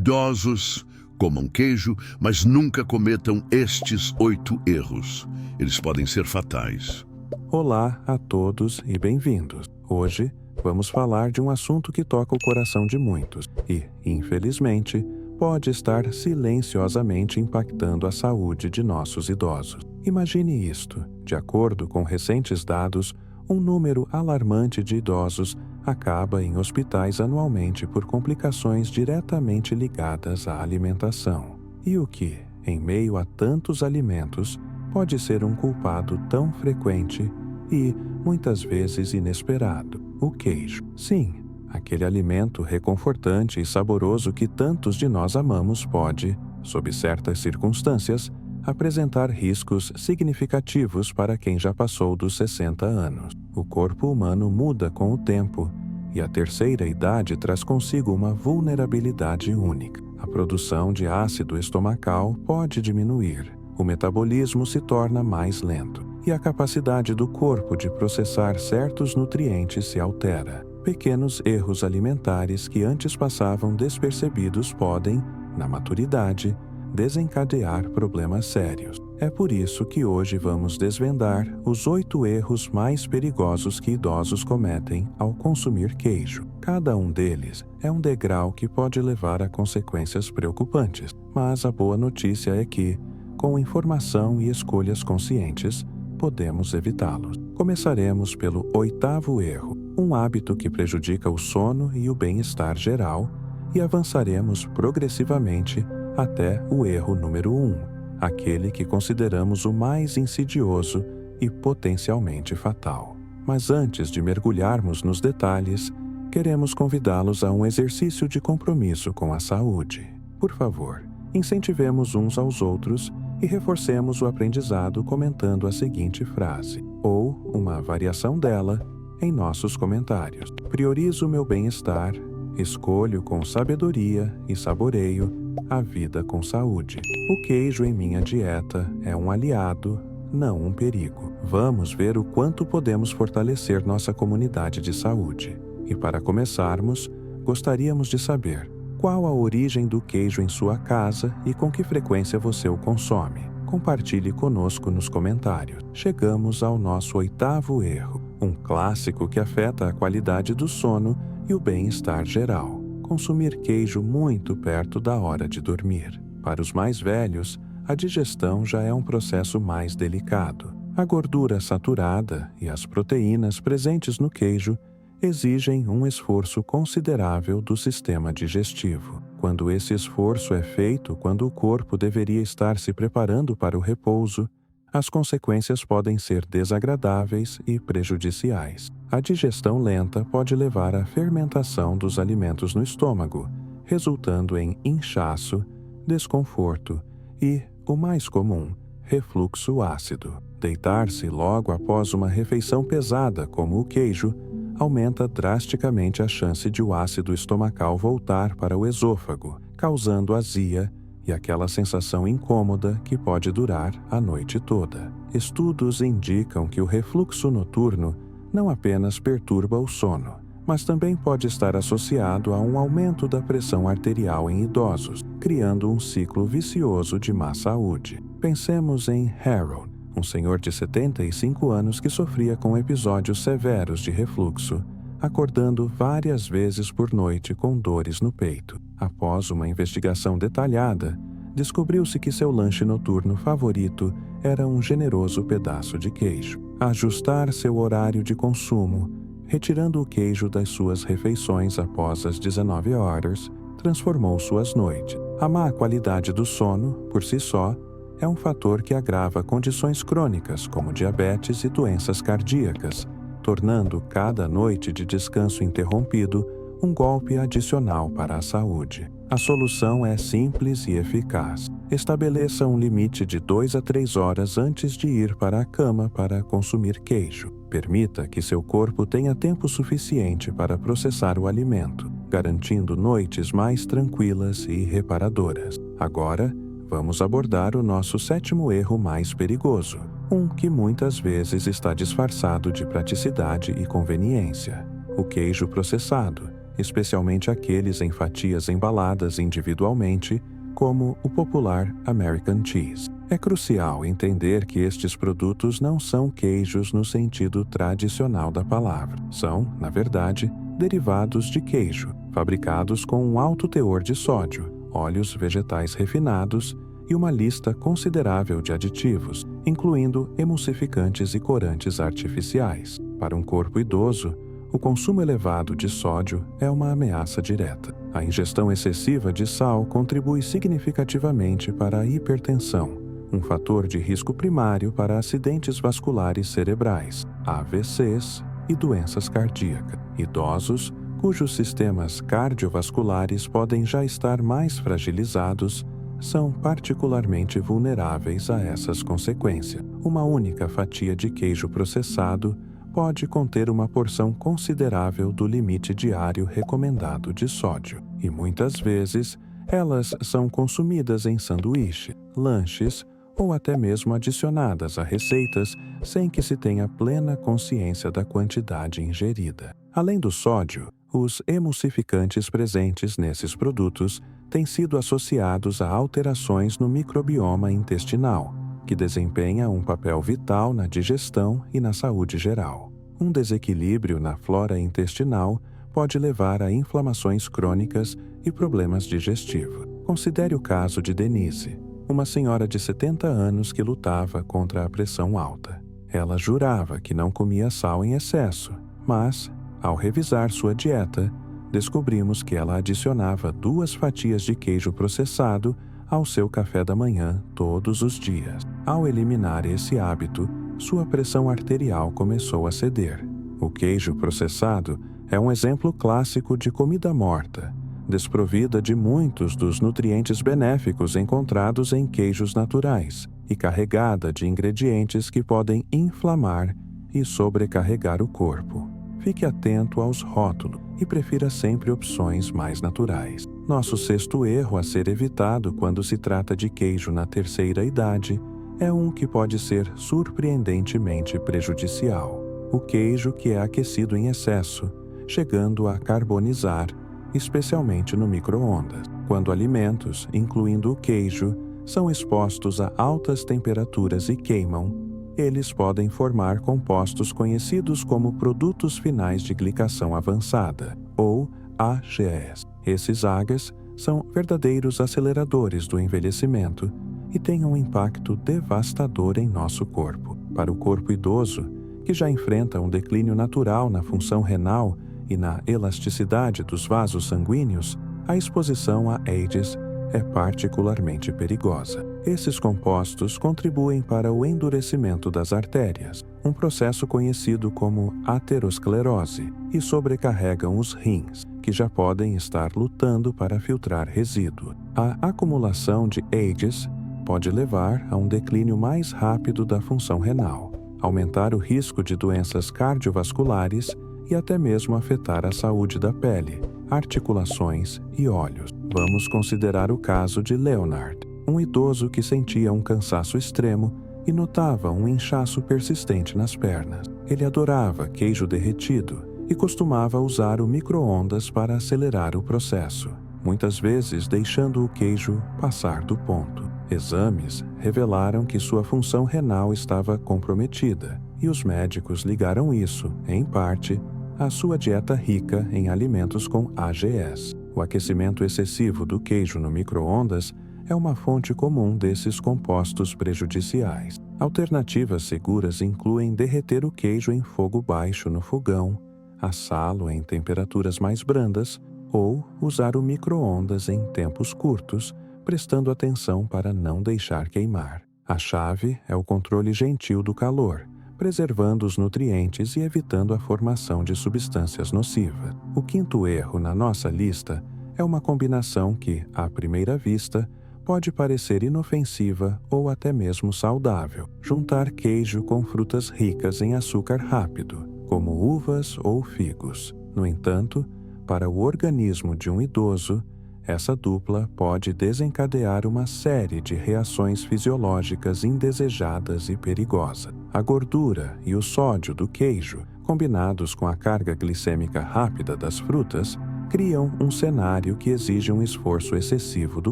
Idosos, comam queijo, mas nunca cometam estes 8 erros. Eles podem ser fatais. Olá a todos e bem-vindos. Hoje vamos falar de um assunto que toca o coração de muitos e, infelizmente, pode estar silenciosamente impactando a saúde de nossos idosos. Imagine isto: de acordo com recentes dados, um número alarmante de idosos acaba em hospitais anualmente por complicações diretamente ligadas à alimentação. E o que, em meio a tantos alimentos, pode ser um culpado tão frequente e, muitas vezes, inesperado? O queijo. Sim, aquele alimento reconfortante e saboroso que tantos de nós amamos pode, sob certas circunstâncias, apresentar riscos significativos para quem já passou dos 60 anos. O corpo humano muda com o tempo e a terceira idade traz consigo uma vulnerabilidade única. A produção de ácido estomacal pode diminuir, o metabolismo se torna mais lento e a capacidade do corpo de processar certos nutrientes se altera. Pequenos erros alimentares que antes passavam despercebidos podem, na maturidade, desencadear problemas sérios. É por isso que hoje vamos desvendar os 8 erros mais perigosos que idosos cometem ao consumir queijo. Cada um deles é um degrau que pode levar a consequências preocupantes, mas a boa notícia é que, com informação e escolhas conscientes, podemos evitá-los. Começaremos pelo 8º erro, um hábito que prejudica o sono e o bem-estar geral, e avançaremos progressivamente até o erro número 1, aquele que consideramos o mais insidioso e potencialmente fatal. Mas antes de mergulharmos nos detalhes, queremos convidá-los a um exercício de compromisso com a saúde. Por favor, incentivemos uns aos outros e reforcemos o aprendizado comentando a seguinte frase, ou uma variação dela, em nossos comentários. Priorizo o meu bem-estar, escolho com sabedoria e saboreio a vida com saúde. O queijo em minha dieta é um aliado, não um perigo. Vamos ver o quanto podemos fortalecer nossa comunidade de saúde. E para começarmos, gostaríamos de saber qual a origem do queijo em sua casa e com que frequência você o consome. Compartilhe conosco nos comentários. Chegamos ao nosso 8º erro, um clássico que afeta a qualidade do sono e o bem-estar geral. Consumir queijo muito perto da hora de dormir. Para os mais velhos, a digestão já é um processo mais delicado. A gordura saturada e as proteínas presentes no queijo exigem um esforço considerável do sistema digestivo. Quando esse esforço é feito quando o corpo deveria estar se preparando para o repouso, as consequências podem ser desagradáveis e prejudiciais. A digestão lenta pode levar à fermentação dos alimentos no estômago, resultando em inchaço, desconforto e, o mais comum, refluxo ácido. Deitar-se logo após uma refeição pesada, como o queijo, aumenta drasticamente a chance de o ácido estomacal voltar para o esôfago, causando azia e aquela sensação incômoda que pode durar a noite toda. Estudos indicam que o refluxo noturno não apenas perturba o sono, mas também pode estar associado a um aumento da pressão arterial em idosos, criando um ciclo vicioso de má saúde. Pensemos em Harold, um senhor de 75 anos que sofria com episódios severos de refluxo, acordando várias vezes por noite com dores no peito. Após uma investigação detalhada, descobriu-se que seu lanche noturno favorito era um generoso pedaço de queijo. Ajustar seu horário de consumo, retirando o queijo das suas refeições após as 19 horas, transformou suas noites. A má qualidade do sono, por si só, é um fator que agrava condições crônicas como diabetes e doenças cardíacas, tornando cada noite de descanso interrompido um golpe adicional para a saúde. A solução é simples e eficaz. Estabeleça um limite de 2 a 3 horas antes de ir para a cama para consumir queijo. Permita que seu corpo tenha tempo suficiente para processar o alimento, garantindo noites mais tranquilas e reparadoras. Agora, vamos abordar o nosso 7º erro mais perigoso, um que muitas vezes está disfarçado de praticidade e conveniência: o queijo processado, especialmente aqueles em fatias embaladas individualmente, como o popular American Cheese. É crucial entender que estes produtos não são queijos no sentido tradicional da palavra. São, na verdade, derivados de queijo, fabricados com um alto teor de sódio, óleos vegetais refinados e uma lista considerável de aditivos, incluindo emulsificantes e corantes artificiais. Para um corpo idoso, o consumo elevado de sódio é uma ameaça direta. A ingestão excessiva de sal contribui significativamente para a hipertensão, um fator de risco primário para acidentes vasculares cerebrais, AVCs e doenças cardíacas. Idosos, cujos sistemas cardiovasculares podem já estar mais fragilizados, são particularmente vulneráveis a essas consequências. Uma única fatia de queijo processado pode conter uma porção considerável do limite diário recomendado de sódio, e muitas vezes elas são consumidas em sanduíches, lanches ou até mesmo adicionadas a receitas sem que se tenha plena consciência da quantidade ingerida. Além do sódio, os emulsificantes presentes nesses produtos têm sido associados a alterações no microbioma intestinal, que desempenha um papel vital na digestão e na saúde geral. Um desequilíbrio na flora intestinal pode levar a inflamações crônicas e problemas digestivos. Considere o caso de Denise, uma senhora de 70 anos que lutava contra a pressão alta. Ela jurava que não comia sal em excesso, mas, ao revisar sua dieta, descobrimos que ela adicionava 2 fatias de queijo processado ao seu café da manhã todos os dias. Ao eliminar esse hábito, sua pressão arterial começou a ceder. O queijo processado é um exemplo clássico de comida morta, desprovida de muitos dos nutrientes benéficos encontrados em queijos naturais e carregada de ingredientes que podem inflamar e sobrecarregar o corpo. Fique atento aos rótulos e prefira sempre opções mais naturais. Nosso 6º erro a ser evitado quando se trata de queijo na terceira idade é um que pode ser surpreendentemente prejudicial: o queijo que é aquecido em excesso, chegando a carbonizar, especialmente no micro-ondas. Quando alimentos, incluindo o queijo, são expostos a altas temperaturas e queimam, eles podem formar compostos conhecidos como produtos finais de glicação avançada, ou AGEs. Esses AGEs são verdadeiros aceleradores do envelhecimento e têm um impacto devastador em nosso corpo. Para o corpo idoso, que já enfrenta um declínio natural na função renal e na elasticidade dos vasos sanguíneos, a exposição a AGEs é particularmente perigosa. Esses compostos contribuem para o endurecimento das artérias, um processo conhecido como aterosclerose, e sobrecarregam os rins, que já podem estar lutando para filtrar resíduo. A acumulação de AGEs pode levar a um declínio mais rápido da função renal, aumentar o risco de doenças cardiovasculares e até mesmo afetar a saúde da pele, articulações e olhos. Vamos considerar o caso de Leonard, um idoso que sentia um cansaço extremo e notava um inchaço persistente nas pernas. Ele adorava queijo derretido e costumava usar o micro-ondas para acelerar o processo, muitas vezes deixando o queijo passar do ponto. Exames revelaram que sua função renal estava comprometida e os médicos ligaram isso, em parte, à sua dieta rica em alimentos com AGEs. O aquecimento excessivo do queijo no micro-ondas é uma fonte comum desses compostos prejudiciais. Alternativas seguras incluem derreter o queijo em fogo baixo no fogão, assá-lo em temperaturas mais brandas ou usar o micro-ondas em tempos curtos, prestando atenção para não deixar queimar. A chave é o controle gentil do calor, preservando os nutrientes e evitando a formação de substâncias nocivas. O 5º erro na nossa lista é uma combinação que, à primeira vista, pode parecer inofensiva ou até mesmo saudável: juntar queijo com frutas ricas em açúcar rápido, como uvas ou figos. No entanto, para o organismo de um idoso, essa dupla pode desencadear uma série de reações fisiológicas indesejadas e perigosas. A gordura e o sódio do queijo, combinados com a carga glicêmica rápida das frutas, criam um cenário que exige um esforço excessivo do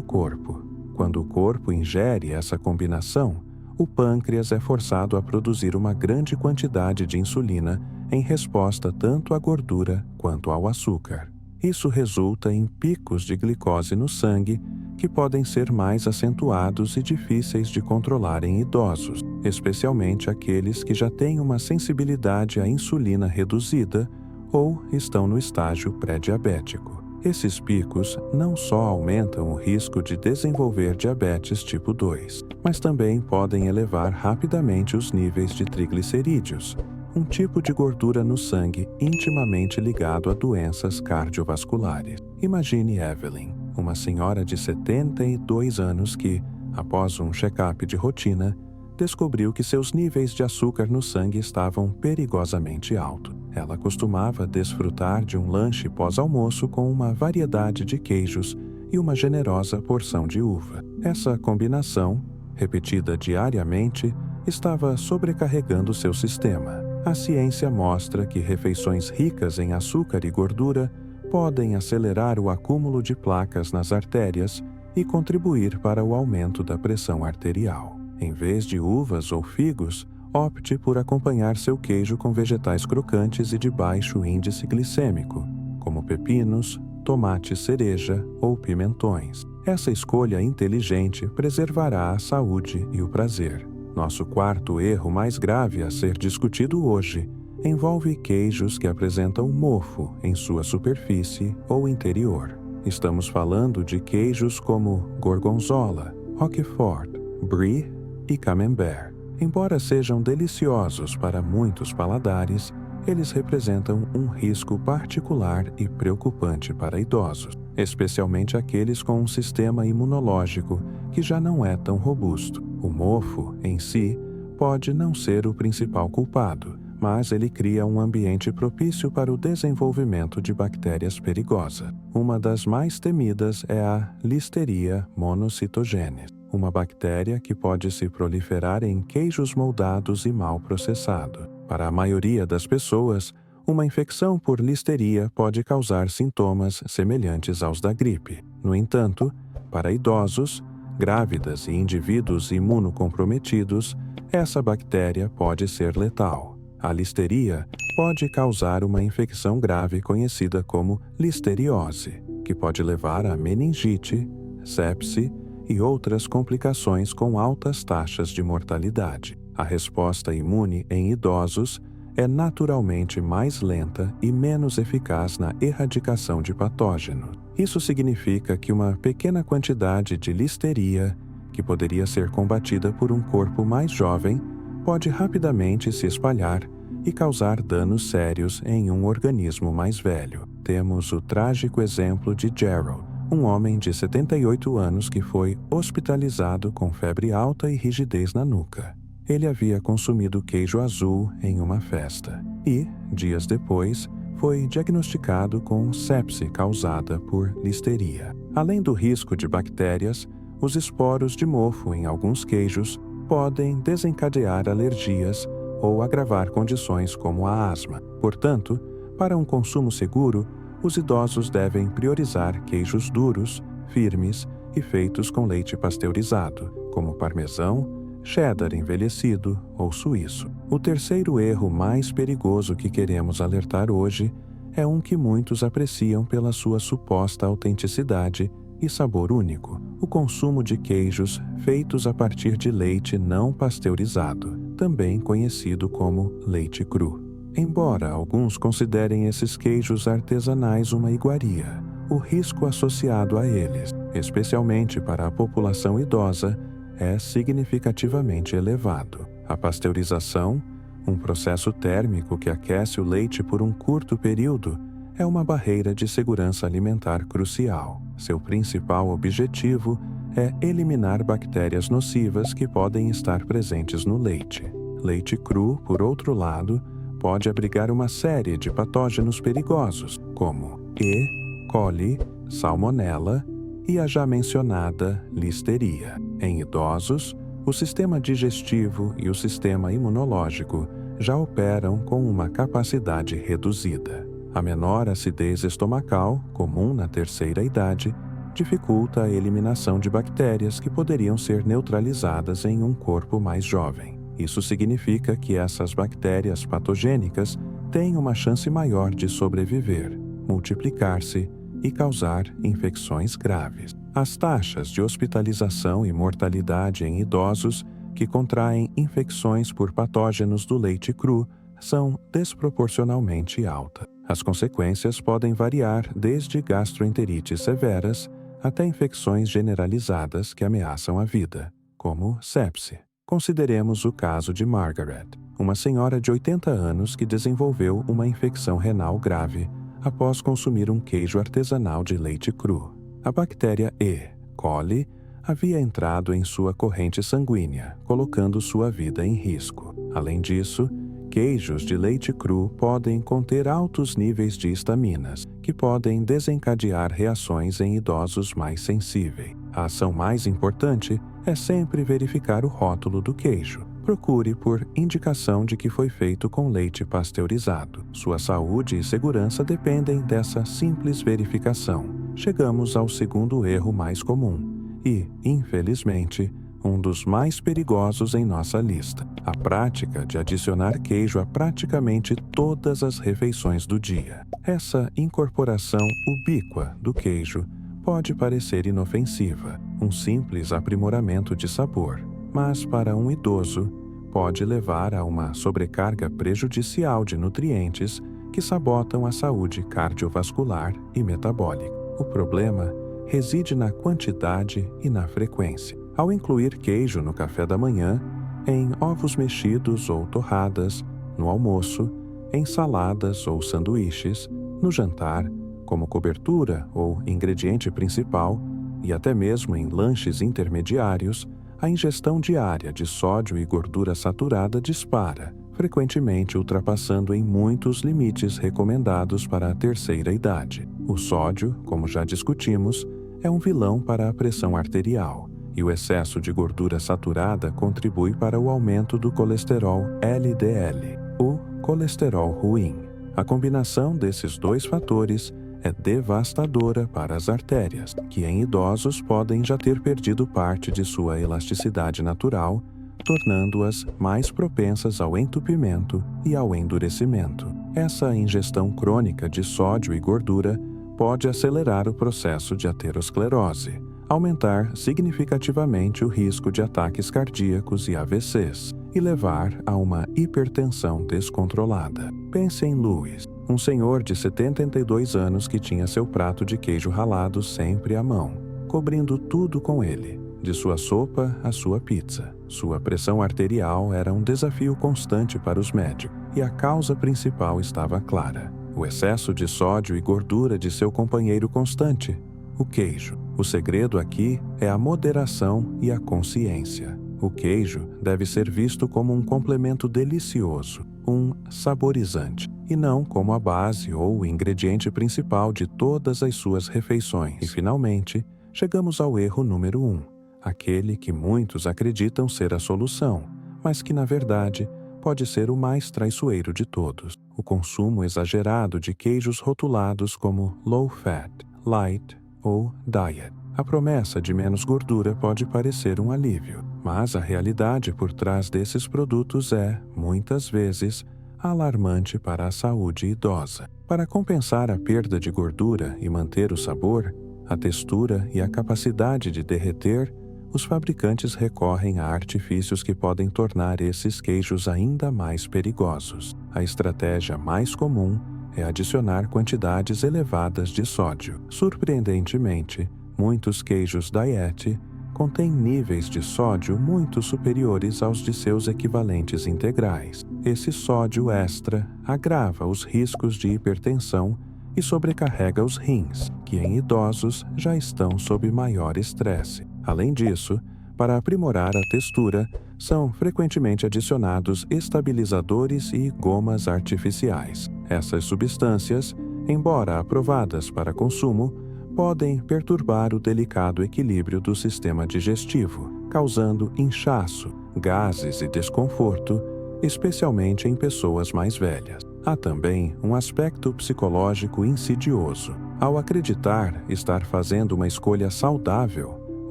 corpo. Quando o corpo ingere essa combinação, o pâncreas é forçado a produzir uma grande quantidade de insulina em resposta tanto à gordura quanto ao açúcar. Isso resulta em picos de glicose no sangue que podem ser mais acentuados e difíceis de controlar em idosos, especialmente aqueles que já têm uma sensibilidade à insulina reduzida ou estão no estágio pré-diabético. Esses picos não só aumentam o risco de desenvolver diabetes tipo 2, mas também podem elevar rapidamente os níveis de triglicerídeos, um tipo de gordura no sangue intimamente ligado a doenças cardiovasculares. Imagine Evelyn, uma senhora de 72 anos que, após um check-up de rotina, descobriu que seus níveis de açúcar no sangue estavam perigosamente altos. Ela costumava desfrutar de um lanche pós-almoço com uma variedade de queijos e uma generosa porção de uva. Essa combinação, repetida diariamente, estava sobrecarregando seu sistema. A ciência mostra que refeições ricas em açúcar e gordura podem acelerar o acúmulo de placas nas artérias e contribuir para o aumento da pressão arterial. Em vez de uvas ou figos, opte por acompanhar seu queijo com vegetais crocantes e de baixo índice glicêmico, como pepinos, tomate cereja ou pimentões. Essa escolha inteligente preservará a saúde e o prazer. Nosso quarto erro mais grave a ser discutido hoje envolve queijos que apresentam mofo em sua superfície ou interior. Estamos falando de queijos como gorgonzola, roquefort, brie e camembert. Embora sejam deliciosos para muitos paladares, eles representam um risco particular e preocupante para idosos, especialmente aqueles com um sistema imunológico que já não é tão robusto. O mofo, em si, pode não ser o principal culpado, mas ele cria um ambiente propício para o desenvolvimento de bactérias perigosas. Uma das mais temidas é a Listeria monocytogenes, uma bactéria que pode se proliferar em queijos moldados e mal processados. Para a maioria das pessoas, uma infecção por listeria pode causar sintomas semelhantes aos da gripe. No entanto, para idosos, grávidas e indivíduos imunocomprometidos, essa bactéria pode ser letal. A listeria pode causar uma infecção grave conhecida como listeriose, que pode levar a meningite, sepse e outras complicações com altas taxas de mortalidade. A resposta imune em idosos é naturalmente mais lenta e menos eficaz na erradicação de patógenos. Isso significa que uma pequena quantidade de listeria, que poderia ser combatida por um corpo mais jovem, pode rapidamente se espalhar e causar danos sérios em um organismo mais velho. Temos o trágico exemplo de Gerald, um homem de 78 anos que foi hospitalizado com febre alta e rigidez na nuca. Ele havia consumido queijo azul em uma festa e, dias depois, foi diagnosticado com sepse causada por listeria. Além do risco de bactérias, os esporos de mofo em alguns queijos podem desencadear alergias ou agravar condições como a asma. Portanto, para um consumo seguro, os idosos devem priorizar queijos duros, firmes e feitos com leite pasteurizado, como parmesão, cheddar envelhecido ou suíço. O terceiro erro mais perigoso que queremos alertar hoje é um que muitos apreciam pela sua suposta autenticidade e sabor único: o consumo de queijos feitos a partir de leite não pasteurizado, também conhecido como leite cru. Embora alguns considerem esses queijos artesanais uma iguaria, o risco associado a eles, especialmente para a população idosa, é significativamente elevado. A pasteurização, um processo térmico que aquece o leite por um curto período, é uma barreira de segurança alimentar crucial. Seu principal objetivo é eliminar bactérias nocivas que podem estar presentes no leite. Leite cru, por outro lado, pode abrigar uma série de patógenos perigosos, como E. coli, salmonella e a já mencionada listeria. Em idosos, o sistema digestivo e o sistema imunológico já operam com uma capacidade reduzida. A menor acidez estomacal, comum na terceira idade, dificulta a eliminação de bactérias que poderiam ser neutralizadas em um corpo mais jovem. Isso significa que essas bactérias patogênicas têm uma chance maior de sobreviver, multiplicar-se e causar infecções graves. As taxas de hospitalização e mortalidade em idosos que contraem infecções por patógenos do leite cru são desproporcionalmente altas. As consequências podem variar desde gastroenterites severas até infecções generalizadas que ameaçam a vida, como sepse. Consideremos o caso de Margaret, uma senhora de 80 anos que desenvolveu uma infecção renal grave após consumir um queijo artesanal de leite cru. A bactéria E. coli havia entrado em sua corrente sanguínea, colocando sua vida em risco. Além disso, queijos de leite cru podem conter altos níveis de histaminas, que podem desencadear reações em idosos mais sensíveis. A ação mais importante é sempre verificar o rótulo do queijo. Procure por indicação de que foi feito com leite pasteurizado. Sua saúde e segurança dependem dessa simples verificação. Chegamos ao segundo erro mais comum e, infelizmente, um dos mais perigosos em nossa lista: a prática de adicionar queijo a praticamente todas as refeições do dia. Essa incorporação ubíqua do queijo pode parecer inofensiva, um simples aprimoramento de sabor, mas para um idoso pode levar a uma sobrecarga prejudicial de nutrientes que sabotam a saúde cardiovascular e metabólica. O problema reside na quantidade e na frequência. Ao incluir queijo no café da manhã, em ovos mexidos ou torradas, no almoço, em saladas ou sanduíches, no jantar, como cobertura ou ingrediente principal, e até mesmo em lanches intermediários, a ingestão diária de sódio e gordura saturada dispara, frequentemente ultrapassando em muitos limites recomendados para a terceira idade. O sódio, como já discutimos, é um vilão para a pressão arterial, e o excesso de gordura saturada contribui para o aumento do colesterol LDL, o colesterol ruim. A combinação desses dois fatores é devastadora para as artérias, que em idosos podem já ter perdido parte de sua elasticidade natural, tornando-as mais propensas ao entupimento e ao endurecimento. Essa ingestão crônica de sódio e gordura pode acelerar o processo de aterosclerose, aumentar significativamente o risco de ataques cardíacos e AVCs e levar a uma hipertensão descontrolada. Pense em Louis, um senhor de 72 anos que tinha seu prato de queijo ralado sempre à mão, cobrindo tudo com ele, de sua sopa à sua pizza. Sua pressão arterial era um desafio constante para os médicos, e a causa principal estava clara: o excesso de sódio e gordura de seu companheiro constante, o queijo. O segredo aqui é a moderação e a consciência. O queijo deve ser visto como um complemento delicioso, um saborizante, e não como a base ou o ingrediente principal de todas as suas refeições. E, finalmente, chegamos ao erro número 1, aquele que muitos acreditam ser a solução, mas que, na verdade, pode ser o mais traiçoeiro de todos: o consumo exagerado de queijos rotulados como low fat, light ou diet. A promessa de menos gordura pode parecer um alívio, mas a realidade por trás desses produtos é, muitas vezes, alarmante para a saúde idosa. Para compensar a perda de gordura e manter o sabor, a textura e a capacidade de derreter, os fabricantes recorrem a artifícios que podem tornar esses queijos ainda mais perigosos. A estratégia mais comum é adicionar quantidades elevadas de sódio. Surpreendentemente, muitos queijos diet contêm níveis de sódio muito superiores aos de seus equivalentes integrais. Esse sódio extra agrava os riscos de hipertensão e sobrecarrega os rins, que em idosos já estão sob maior estresse. Além disso, para aprimorar a textura, são frequentemente adicionados estabilizadores e gomas artificiais. Essas substâncias, embora aprovadas para consumo, podem perturbar o delicado equilíbrio do sistema digestivo, causando inchaço, gases e desconforto, especialmente em pessoas mais velhas. Há também um aspecto psicológico insidioso. Ao acreditar estar fazendo uma escolha saudável,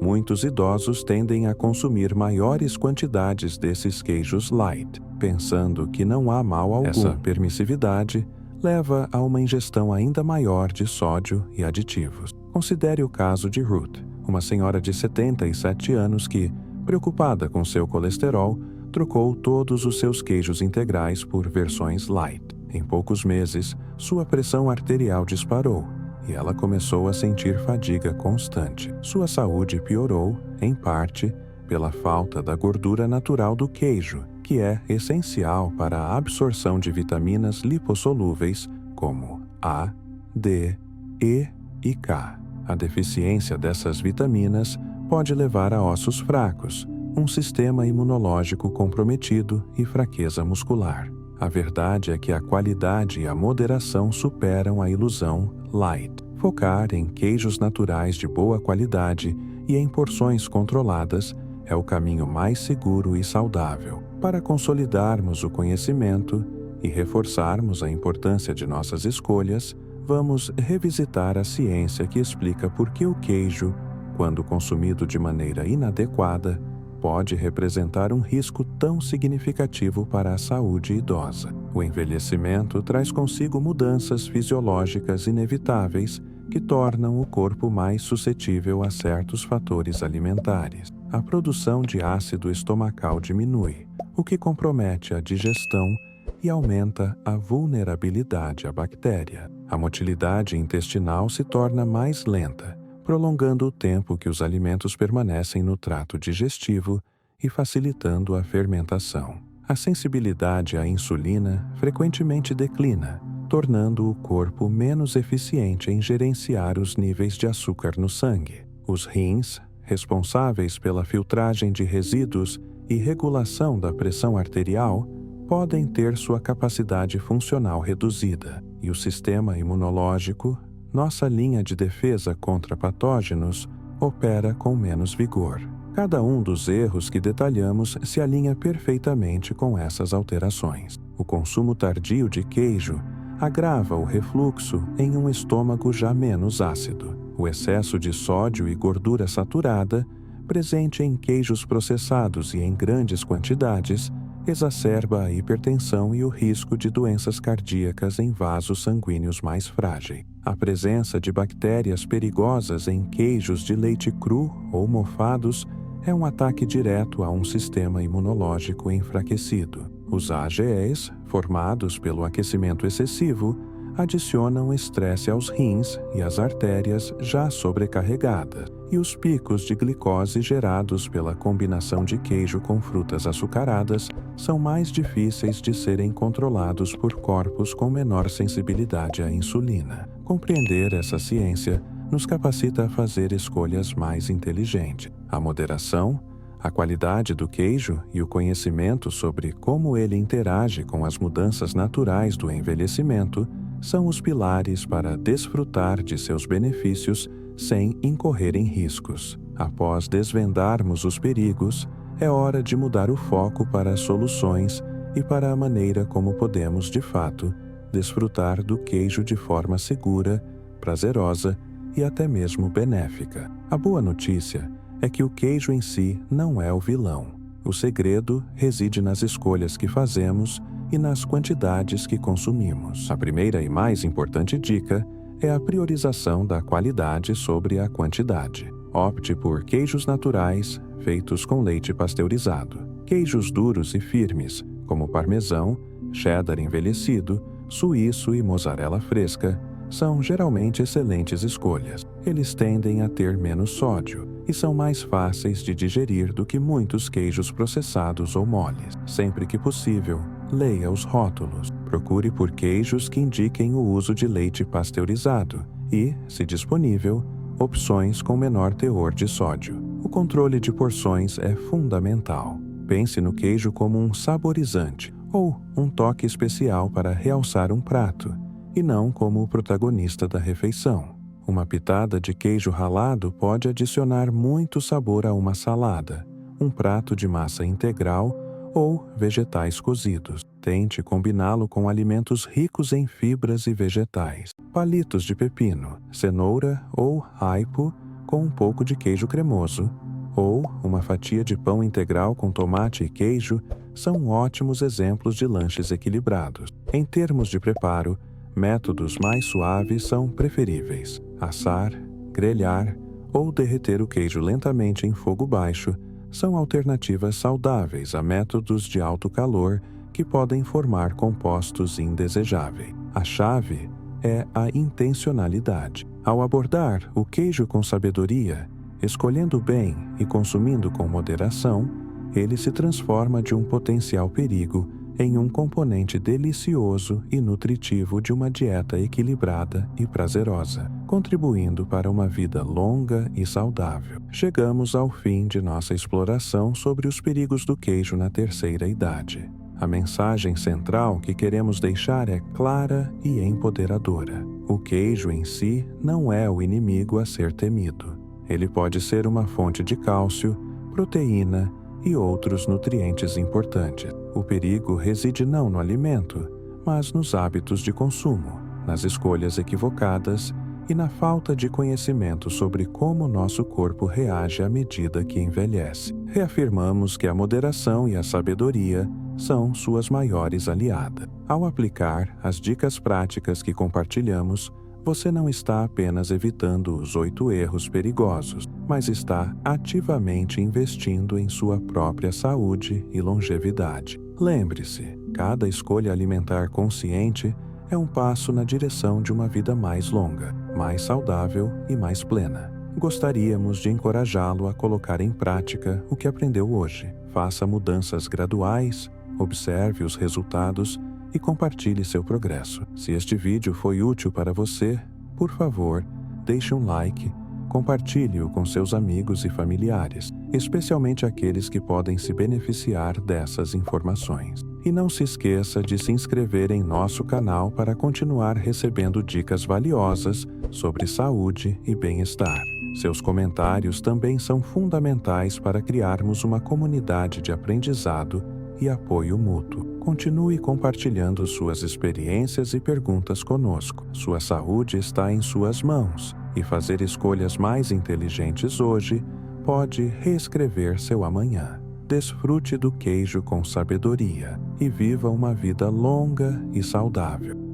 muitos idosos tendem a consumir maiores quantidades desses queijos light, pensando que não há mal algum. Essa permissividade leva a uma ingestão ainda maior de sódio e aditivos. Considere o caso de Ruth, uma senhora de 77 anos que, preocupada com seu colesterol, trocou todos os seus queijos integrais por versões light. Em poucos meses, sua pressão arterial disparou e ela começou a sentir fadiga constante. Sua saúde piorou, em parte, pela falta da gordura natural do queijo, que é essencial para a absorção de vitaminas lipossolúveis como A, D, E e K. A deficiência dessas vitaminas pode levar a ossos fracos, um sistema imunológico comprometido e fraqueza muscular. A verdade é que a qualidade e a moderação superam a ilusão light. Focar em queijos naturais de boa qualidade e em porções controladas é o caminho mais seguro e saudável. Para consolidarmos o conhecimento e reforçarmos a importância de nossas escolhas, vamos revisitar a ciência que explica por que o queijo, quando consumido de maneira inadequada, pode representar um risco tão significativo para a saúde idosa. O envelhecimento traz consigo mudanças fisiológicas inevitáveis que tornam o corpo mais suscetível a certos fatores alimentares. A produção de ácido estomacal diminui, o que compromete a digestão e aumenta a vulnerabilidade à bactéria. A motilidade intestinal se torna mais lenta, prolongando o tempo que os alimentos permanecem no trato digestivo e facilitando a fermentação. A sensibilidade à insulina frequentemente declina, tornando o corpo menos eficiente em gerenciar os níveis de açúcar no sangue. Os rins, responsáveis pela filtragem de resíduos e regulação da pressão arterial, podem ter sua capacidade funcional reduzida, e o sistema imunológico, nossa linha de defesa contra patógenos, opera com menos vigor. Cada um dos erros que detalhamos se alinha perfeitamente com essas alterações. O consumo tardio de queijo agrava o refluxo em um estômago já menos ácido. O excesso de sódio e gordura saturada, presente em queijos processados e em grandes quantidades, exacerba a hipertensão e o risco de doenças cardíacas em vasos sanguíneos mais frágeis. A presença de bactérias perigosas em queijos de leite cru ou mofados é um ataque direto a um sistema imunológico enfraquecido. Os AGEs, formados pelo aquecimento excessivo, adicionam estresse aos rins e às artérias já sobrecarregadas, e os picos de glicose gerados pela combinação de queijo com frutas açucaradas são mais difíceis de serem controlados por corpos com menor sensibilidade à insulina. Compreender essa ciência nos capacita a fazer escolhas mais inteligentes. A moderação, a qualidade do queijo e o conhecimento sobre como ele interage com as mudanças naturais do envelhecimento são os pilares para desfrutar de seus benefícios sem incorrer em riscos. Após desvendarmos os perigos, é hora de mudar o foco para as soluções e para a maneira como podemos, de fato, desfrutar do queijo de forma segura, prazerosa e até mesmo benéfica. A boa notícia é que o queijo em si não é o vilão. O segredo reside nas escolhas que fazemos e nas quantidades que consumimos. A primeira e mais importante dica é a priorização da qualidade sobre a quantidade. Opte por queijos naturais, feitos com leite pasteurizado. Queijos duros e firmes, como parmesão, cheddar envelhecido, suíço e mozzarella fresca, são geralmente excelentes escolhas. Eles tendem a ter menos sódio e são mais fáceis de digerir do que muitos queijos processados ou moles. Sempre que possível, leia os rótulos. Procure por queijos que indiquem o uso de leite pasteurizado e, se disponível, opções com menor teor de sódio. O controle de porções é fundamental. Pense no queijo como um saborizante ou um toque especial para realçar um prato, e não como o protagonista da refeição. Uma pitada de queijo ralado pode adicionar muito sabor a uma salada, um prato de massa integral ou vegetais cozidos. Tente combiná-lo com alimentos ricos em fibras e vegetais. Palitos de pepino, cenoura ou aipo com um pouco de queijo cremoso, ou uma fatia de pão integral com tomate e queijo são ótimos exemplos de lanches equilibrados. Em termos de preparo, métodos mais suaves são preferíveis. Assar, grelhar ou derreter o queijo lentamente em fogo baixo são alternativas saudáveis a métodos de alto calor que podem formar compostos indesejáveis. A chave é a intencionalidade. Ao abordar o queijo com sabedoria, escolhendo bem e consumindo com moderação, ele se transforma de um potencial perigo em um componente delicioso e nutritivo de uma dieta equilibrada e prazerosa, contribuindo para uma vida longa e saudável. Chegamos ao fim de nossa exploração sobre os perigos do queijo na terceira idade. A mensagem central que queremos deixar é clara e empoderadora. O queijo em si não é o inimigo a ser temido. Ele pode ser uma fonte de cálcio, proteína e outros nutrientes importantes. O perigo reside não no alimento, mas nos hábitos de consumo, nas escolhas equivocadas e na falta de conhecimento sobre como nosso corpo reage à medida que envelhece. Reafirmamos que a moderação e a sabedoria são suas maiores aliadas. Ao aplicar as dicas práticas que compartilhamos, você não está apenas evitando os 8 erros perigosos, mas está ativamente investindo em sua própria saúde e longevidade. Lembre-se, cada escolha alimentar consciente é um passo na direção de uma vida mais longa, mais saudável e mais plena. Gostaríamos de encorajá-lo a colocar em prática o que aprendeu hoje. Faça mudanças graduais, observe os resultados e compartilhe seu progresso. Se este vídeo foi útil para você, por favor, deixe um like, compartilhe-o com seus amigos e familiares, especialmente aqueles que podem se beneficiar dessas informações. E não se esqueça de se inscrever em nosso canal para continuar recebendo dicas valiosas sobre saúde e bem-estar. Seus comentários também são fundamentais para criarmos uma comunidade de aprendizado e apoio mútuo. Continue compartilhando suas experiências e perguntas conosco. Sua saúde está em suas mãos e fazer escolhas mais inteligentes hoje pode reescrever seu amanhã. Desfrute do queijo com sabedoria e viva uma vida longa e saudável.